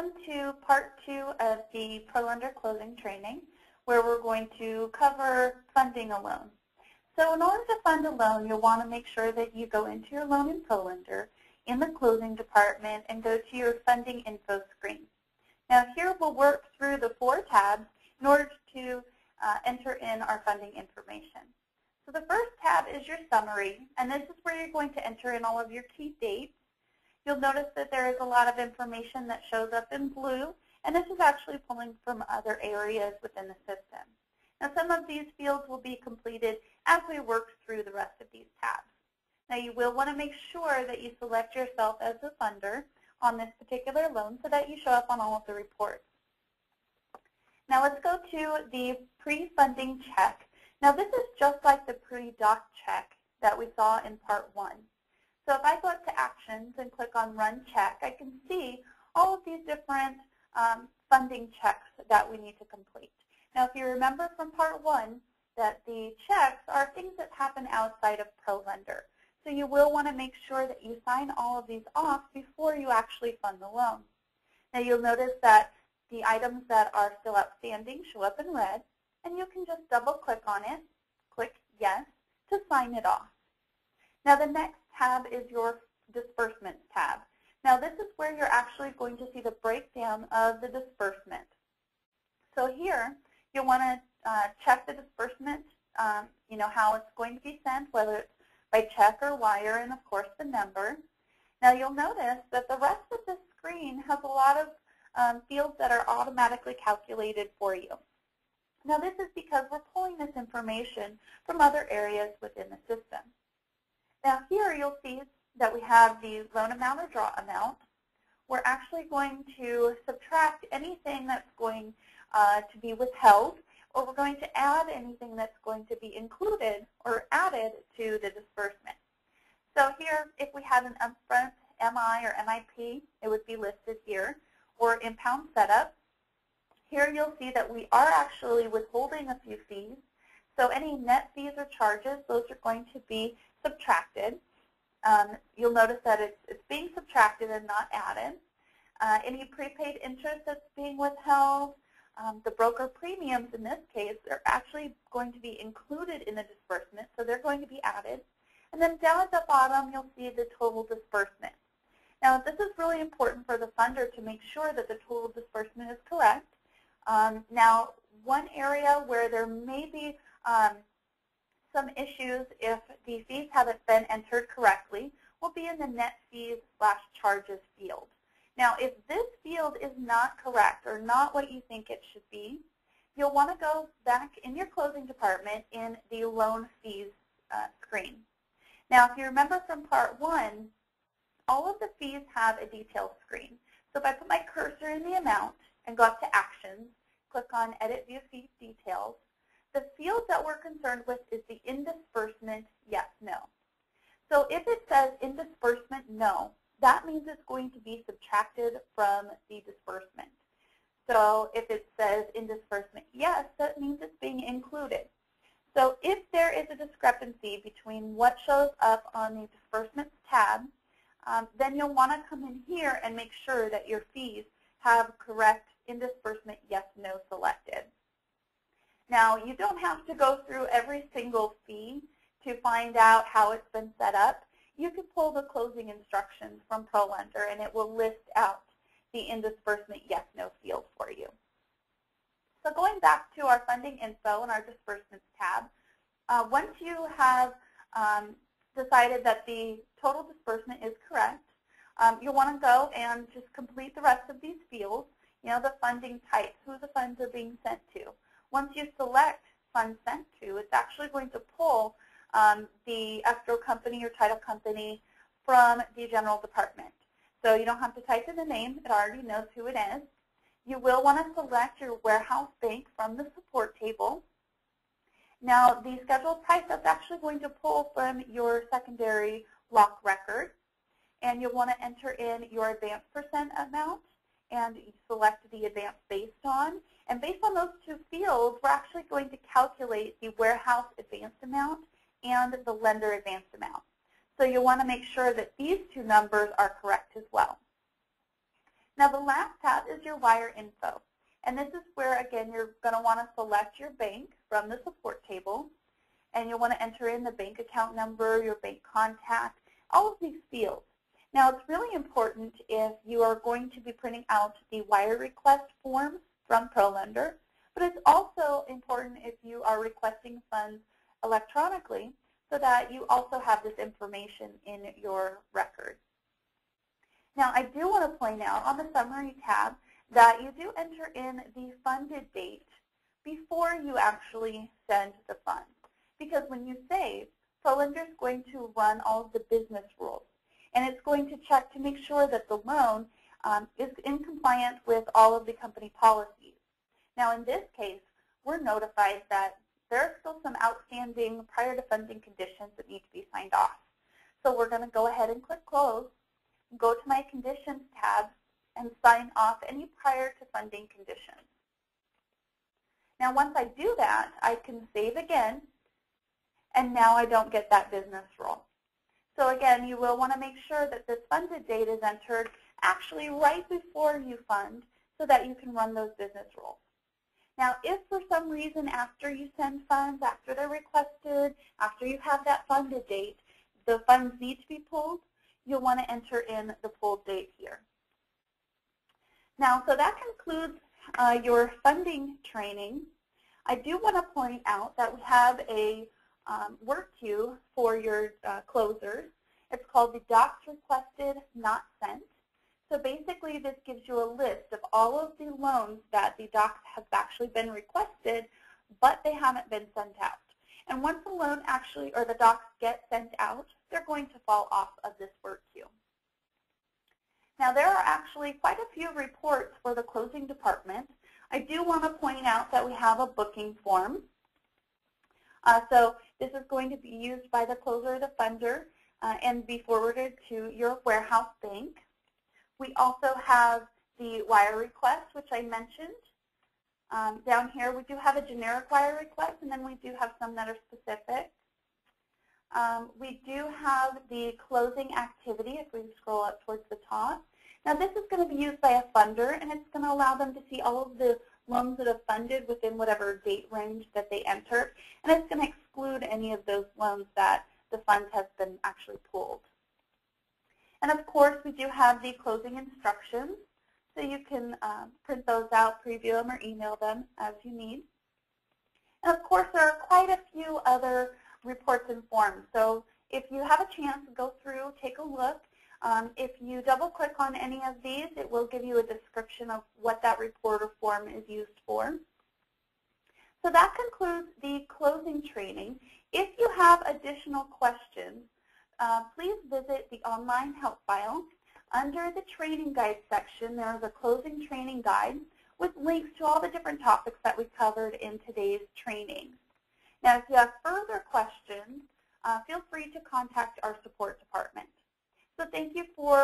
Welcome to part 2 of the ProLender closing training, where we're going to cover funding a loan. So in order to fund a loan, you'll want to make sure that you go into your loan in ProLender in the closing department and go to your funding info screen. Now here we'll work through the 4 tabs in order to enter in our funding information. So the first tab is your summary, and this is where you're going to enter in all of your key dates. You'll notice that there is a lot of information that shows up in blue, and this is actually pulling from other areas within the system. Now some of these fields will be completed as we work through the rest of these tabs. Now you will want to make sure that you select yourself as the funder on this particular loan so that you show up on all of the reports. Now let's go to the pre-funding check. Now this is just like the pre-doc check that we saw in part 1. So if I go up to Actions and click on Run Check, I can see all of these different funding checks that we need to complete. Now if you remember from part 1 that the checks are things that happen outside of ProLender. So you will want to make sure that you sign all of these off before you actually fund the loan. Now you'll notice that the items that are still outstanding show up in red, and you can just double click on it, click Yes, to sign it off. Now the next tab is your Disbursements tab. Now this is where you're actually going to see the breakdown of the disbursement. So here you'll want to check the disbursement, how it's going to be sent, whether it's by check or wire, and of course the number. Now you'll notice that the rest of the screen has a lot of fields that are automatically calculated for you. Now this is because we're pulling this information from other areas within the system. Now here you'll see that we have the loan amount or draw amount. We're actually going to subtract anything that's going to be withheld, or we're going to add anything that's going to be included or added to the disbursement. So here, if we had an upfront MI or MIP, it would be listed here, or impound setup. Here you'll see that we are actually withholding a few fees. So any net fees or charges, those are going to be subtracted. You'll notice that it's being subtracted and not added. Any prepaid interest that's being withheld, the broker premiums in this case are actually going to be included in the disbursement, so they're going to be added. And then down at the bottom, you'll see the total disbursement. Now this is really important for the funder to make sure that the total disbursement is correct. Now one area where there may be some issues if the fees haven't been entered correctly will be in the net fees/charges field. Now if this field is not correct or not what you think it should be, you'll want to go back in your closing department in the loan fees screen. Now if you remember from part 1, all of the fees have a detail screen. So if I put my cursor in the amount and go up to Actions, click on Edit View Fees Details, the field that we're concerned with is the in disbursement yes, no. So if it says in disbursement no, that means it's going to be subtracted from the disbursement. So if it says in disbursement yes, that means it's being included. So if there is a discrepancy between what shows up on the disbursements tab, then you'll want to come in here and make sure that your fees have correct in disbursement yes, no selected. Now, you don't have to go through every single fee to find out how it's been set up. You can pull the closing instructions from ProLender, and it will list out the in disbursement yes, no field for you. So going back to our funding info and our disbursements tab, once you have decided that the total disbursement is correct, you'll want to go and just complete the rest of these fields. The funding types, who the funds are being sent to. Once you select funds sent to, it's actually going to pull the escrow company or title company from the general department. So you don't have to type in the name. It already knows who it is. You will want to select your warehouse bank from the support table. Now, the scheduled price, that's actually going to pull from your secondary lock record. And you'll want to enter in your advance percent amount and select the advance based on. And based on those 2 fields, we're actually going to calculate the warehouse advanced amount and the lender advanced amount. So you'll want to make sure that these 2 numbers are correct as well. Now the last tab is your wire info. And this is where, again, you're going to want to select your bank from the support table. And you'll want to enter in the bank account number, your bank contact, all of these fields. Now it's really important if you are going to be printing out the wire request forms from ProLender, but it's also important if you are requesting funds electronically so that you also have this information in your record. Now I do want to point out on the summary tab that you do enter in the funded date before you actually send the funds. Because when you save, ProLender is going to run all of the business rules. And it's going to check to make sure that the loan is in compliance with all of the company policies. Now in this case, we're notified that there are still some outstanding prior to funding conditions that need to be signed off. So we're going to go ahead and click Close, go to my Conditions tab, and sign off any prior to funding conditions. Now once I do that, I can save again, and now I don't get that business rule. So again, you will want to make sure that this funded date is entered actually right before you fund so that you can run those business rules. Now if for some reason after you send funds, after they're requested, after you have that funded date, the funds need to be pulled, you'll want to enter in the pulled date here. Now, so that concludes your funding training. I do want to point out that we have a work queue for your closers. It's called the Docs Requested Not Sent. So basically this gives you a list of all of the loans that the docs have actually been requested, but they haven't been sent out. And once the loan actually, or the docs get sent out, they're going to fall off of this work queue. Now there are actually quite a few reports for the closing department. I do want to point out that we have a booking form. So this is going to be used by the closer or the funder and be forwarded to your warehouse bank. We also have the wire request, which I mentioned. Down here we do have a generic wire request, and then we do have some that are specific. We do have the closing activity if we scroll up towards the top. Now this is going to be used by a funder, and it's going to allow them to see all of the loans that have funded within whatever date range that they entered, and it's going to exclude any of those loans that the funds have been actually pulled. And of course, we do have the closing instructions, so you can print those out, preview them, or email them as you need. And of course, there are quite a few other reports and forms. So if you have a chance, go through, take a look. If you double-click on any of these, it will give you a description of what that report or form is used for. So that concludes the closing training. If you have additional questions, please visit the online help file. Under the training guide section, there is a closing training guide with links to all the different topics that we covered in today's training. Now, if you have further questions, feel free to contact our support department. So thank you for